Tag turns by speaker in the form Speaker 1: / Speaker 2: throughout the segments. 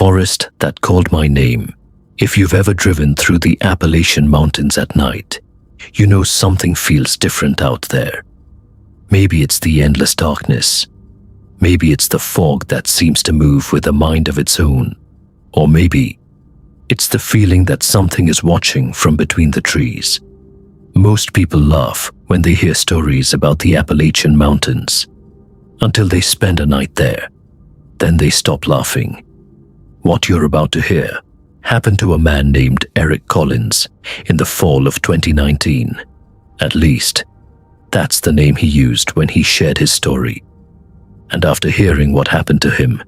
Speaker 1: forest that called my name. If you've ever driven through the Appalachian Mountains at night, you know something feels different out there. Maybe it's the endless darkness. Maybe it's the fog that seems to move with a mind of its own. Or maybe it's the feeling that something is watching from between the trees. Most people laugh when they hear stories about the Appalachian Mountains, until they spend a night there. Then they stop laughing. What you're about to hear happened to a man named Eric Collins in the fall of 2019. At least, that's the name he used when he shared his story. And after hearing what happened to him,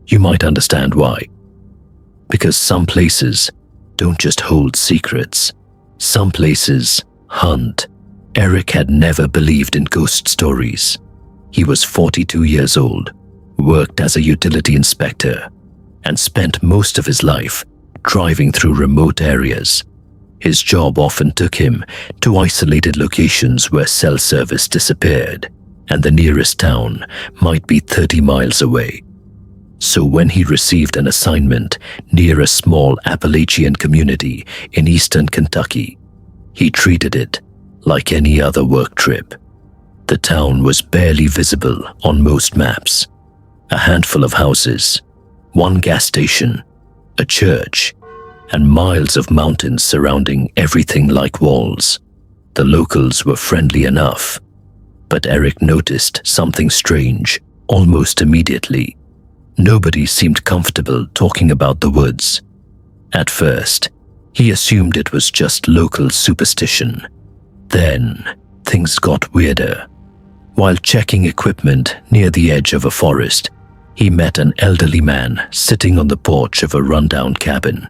Speaker 1: you might understand why. Because some places don't just hold secrets. Some places hunt. Eric had never believed in ghost stories. He was 42 years old, worked as a utility inspector, and spent most of his life driving through remote areas. His job often took him to isolated locations where cell service disappeared, and the nearest town might be 30 miles away. So when he received an assignment near a small Appalachian community in eastern Kentucky, he treated it like any other work trip. The town was barely visible on most maps. A handful of houses, one gas station, a church, and miles of mountains surrounding everything like walls. The locals were friendly enough, but Eric noticed something strange almost immediately. Nobody seemed comfortable talking about the woods. At first, he assumed it was just local superstition. Then, things got weirder. While checking equipment near the edge of a forest, he met an elderly man sitting on the porch of a rundown cabin.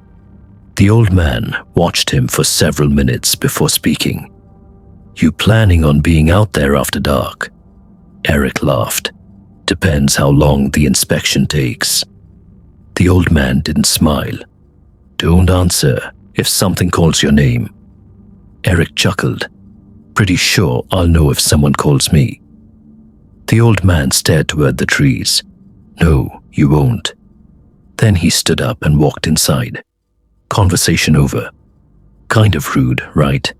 Speaker 1: The old man watched him for several minutes before speaking. "You planning on being out there after dark?" Eric laughed. "Depends how long the inspection takes." The old man didn't smile. "Don't answer if something calls your name." Eric chuckled. "Pretty sure I'll know if someone calls me." The old man stared toward the trees. "No, you won't." Then he stood up and walked inside. Conversation over. Kind of rude, right?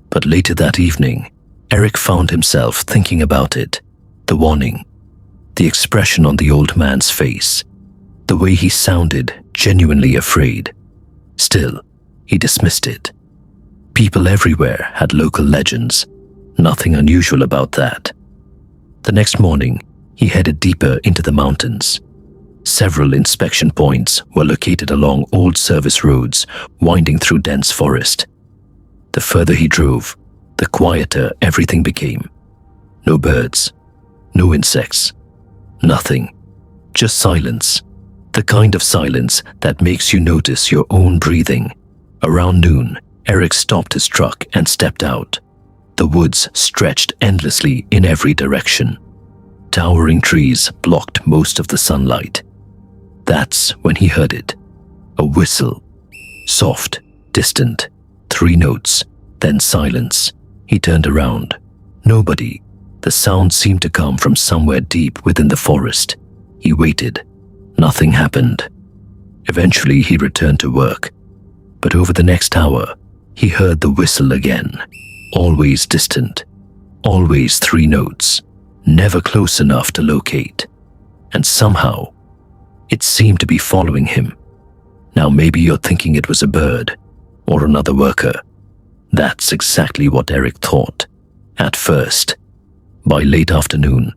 Speaker 1: But later that evening, Eric found himself thinking about it. The warning, the expression on the old man's face, the way he sounded genuinely afraid. Still, he dismissed it. People everywhere had local legends. Nothing unusual about that. The next morning, he headed deeper into the mountains. Several inspection points were located along old service roads winding through dense forest. The further he drove, the quieter everything became. No birds, no insects, nothing, just silence. The kind of silence that makes you notice your own breathing. Around noon, Eric stopped his truck and stepped out. The woods stretched endlessly in every direction. Towering trees blocked most of the sunlight. That's when he heard it. A whistle. Soft, distant, 3 notes, then silence. He turned around. Nobody. The sound seemed to come from somewhere deep within the forest. He waited. Nothing happened. Eventually he returned to work. But over the next hour, he heard the whistle again. Always distant. Always 3 notes. Never close enough to locate. And somehow, it seemed to be following him. Now maybe you're thinking it was a bird or another worker. That's exactly what Eric thought. At first. By late afternoon,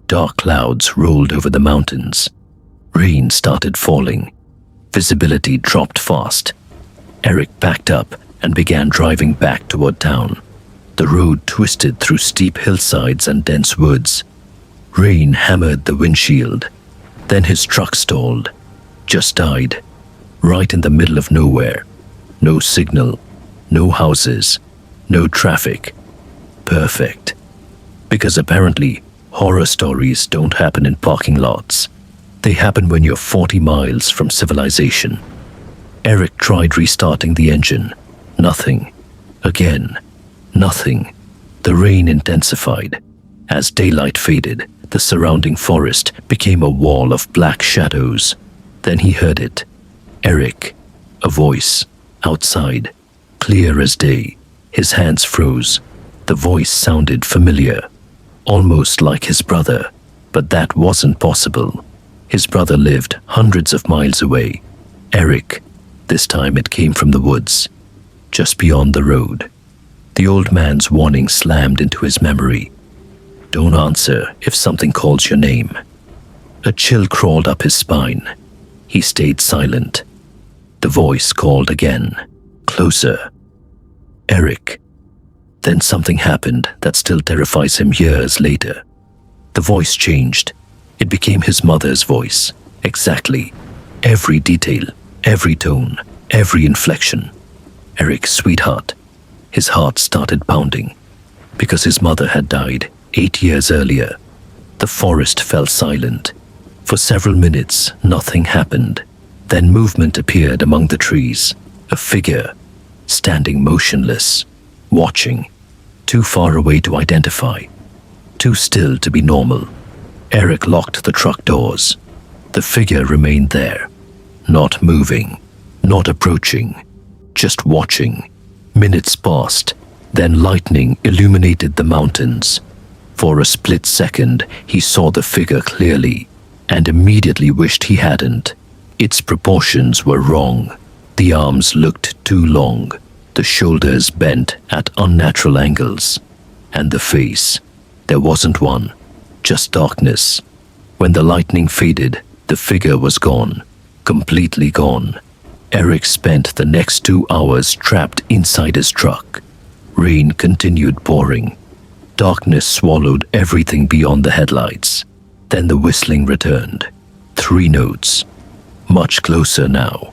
Speaker 1: dark clouds rolled over the mountains. Rain started falling. Visibility dropped fast. Eric backed up and began driving back toward town. The road twisted through steep hillsides and dense woods. Rain hammered the windshield. Then his truck stalled. Just died. Right in the middle of nowhere. No signal. No houses. No traffic. Perfect. Because apparently, horror stories don't happen in parking lots. They happen when you're 40 miles from civilization. Eric tried restarting the engine. Nothing. Again. Nothing. The rain intensified. As daylight faded, the surrounding forest became a wall of black shadows. Then he heard it. Eric. A voice. Outside. Clear as day. His hands froze. The voice sounded familiar. Almost like his brother. But that wasn't possible. His brother lived hundreds of miles away. Eric. This time it came from the woods. Just beyond the road. The old man's warning slammed into his memory. Don't answer if something calls your name. A chill crawled up his spine. He stayed silent. The voice called again. Closer. Eric. Then something happened that still terrifies him years later. The voice changed. It became his mother's voice. Exactly. Every detail, every tone, every inflection. Eric's sweetheart. His heart started pounding. Because his mother had died 8 years earlier. The forest fell silent. For several minutes, nothing happened. Then movement appeared among the trees. A figure, standing motionless, watching, too far away to identify, too still to be normal. Eric locked the truck doors. The figure remained there, not moving, not approaching, just watching. Minutes passed, then lightning illuminated the mountains. For a split second, he saw the figure clearly, and immediately wished he hadn't. Its proportions were wrong. The arms looked too long, the shoulders bent at unnatural angles, and the face, there wasn't one, just darkness. When the lightning faded, the figure was gone, completely gone. Eric spent the next 2 hours trapped inside his truck. Rain continued pouring. Darkness swallowed everything beyond the headlights. Then the whistling returned. 3 notes. Much closer now.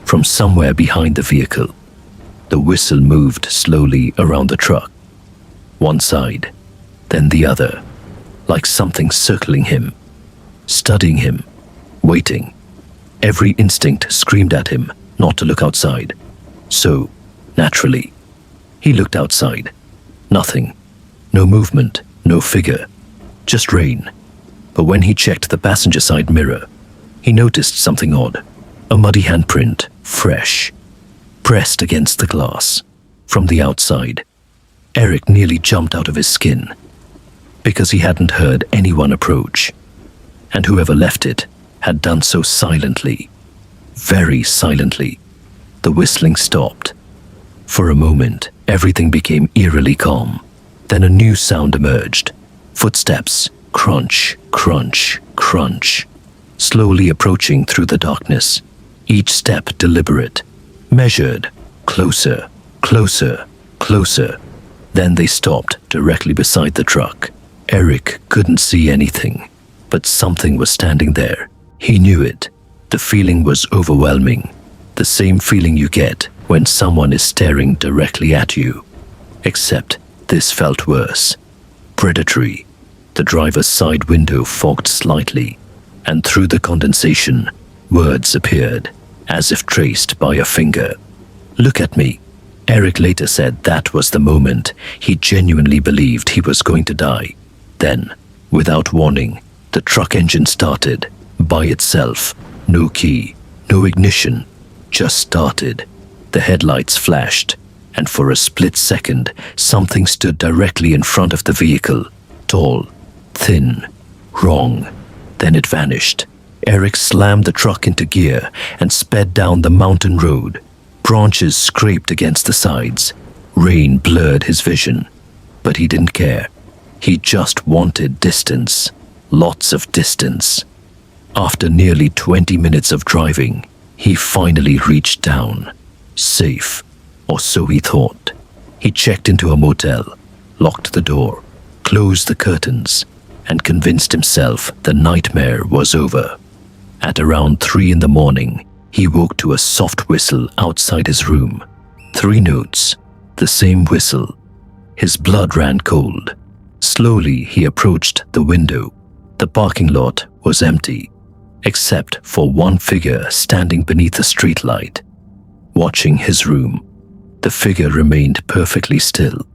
Speaker 1: From somewhere behind the vehicle. The whistle moved slowly around the truck. One side, then the other. Like something circling him. Studying him. Waiting. Every instinct screamed at him not to look outside. So, naturally, he looked outside. Nothing. No movement, no figure. Just rain. But when he checked the passenger side mirror, he noticed something odd. A muddy handprint, fresh, pressed against the glass. From the outside, Eric nearly jumped out of his skin. Because he hadn't heard anyone approach. And whoever left it had done so silently. Very silently. The whistling stopped. For a moment, everything became eerily calm. Then a new sound emerged. Footsteps. Crunch, crunch, crunch. Slowly approaching through the darkness. Each step deliberate. Measured. Closer, closer, closer. Then they stopped directly beside the truck. Eric couldn't see anything. But something was standing there. He knew it. The feeling was overwhelming. The same feeling you get when someone is staring directly at you. Except this felt worse. Predatory. The driver's side window fogged slightly, and through the condensation, words appeared, as if traced by a finger. Look at me. Eric later said that was the moment he genuinely believed he was going to die. Then, without warning, the truck engine started, by itself. No key, no ignition, just started. The headlights flashed, and for a split second, something stood directly in front of the vehicle. Tall, thin, wrong. Then it vanished. Eric slammed the truck into gear and sped down the mountain road. Branches scraped against the sides. Rain blurred his vision. But he didn't care. He just wanted distance. Lots of distance. After nearly 20 minutes of driving, he finally reached town. Safe, or so he thought. He checked into a motel, locked the door, closed the curtains, and convinced himself the nightmare was over. At around 3 in the morning, he woke to a soft whistle outside his room. 3 notes, the same whistle. His blood ran cold. Slowly he approached the window. The parking lot was empty, except for one figure standing beneath a streetlight. Watching his room, the figure remained perfectly still.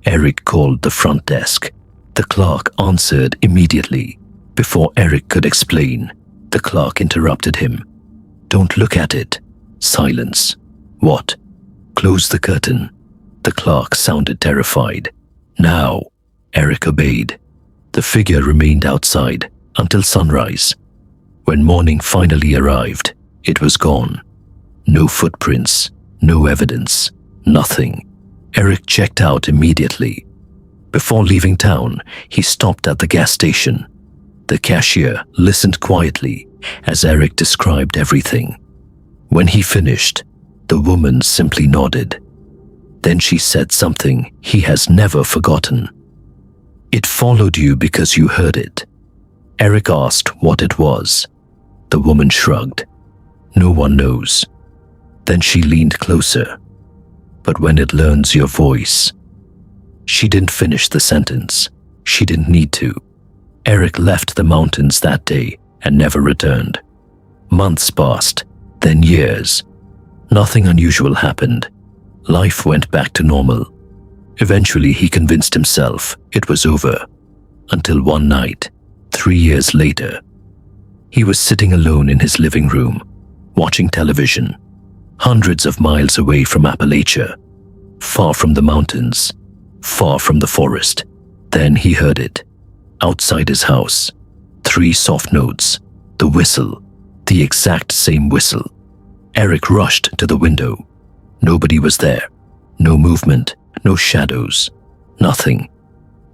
Speaker 1: Eric called the front desk. The clerk answered immediately. Before Eric could explain, the clerk interrupted him. Don't look at it. Silence. What? Close the curtain. The clerk sounded terrified. Now. Eric obeyed. The figure remained outside until sunrise. When morning finally arrived, it was gone. No footprints, no evidence, nothing. Eric checked out immediately. Before leaving town, he stopped at the gas station. The cashier listened quietly as Eric described everything. When he finished, the woman simply nodded. Then she said something he has never forgotten. "It followed you because you heard it." Eric asked what it was. The woman shrugged. "No one knows." Then she leaned closer. "But when it learns your voice..." She didn't finish the sentence. She didn't need to. Eric left the mountains that day and never returned. Months passed, then years. Nothing unusual happened. Life went back to normal. Eventually, he convinced himself it was over. Until one night, 3 years later, he was sitting alone in his living room, watching television, hundreds of miles away from Appalachia, far from the mountains, far from the forest. Then he heard it. Outside his house, 3 soft notes, the whistle, the exact same whistle. Eric rushed to the window. Nobody was there. No movement, no shadows, nothing.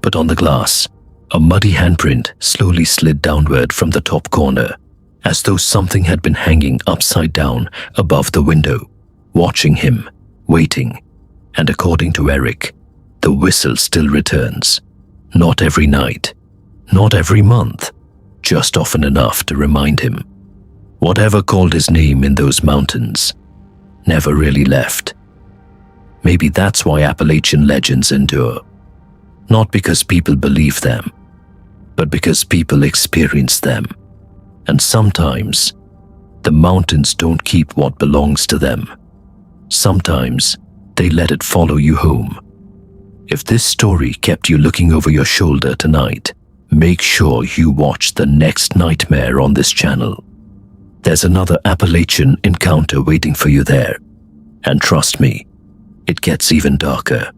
Speaker 1: But on the glass, a muddy handprint slowly slid downward from the top corner, as though something had been hanging upside down above the window, watching him, waiting. And according to Eric, the whistle still returns. Not every night, not every month, just often enough to remind him. Whatever called his name in those mountains never really left. Maybe that's why Appalachian legends endure. Not because people believe them, but because people experience them. And sometimes, the mountains don't keep what belongs to them. Sometimes, they let it follow you home. If this story kept you looking over your shoulder tonight, make sure you watch the next nightmare on this channel. There's another Appalachian encounter waiting for you there. And trust me, it gets even darker.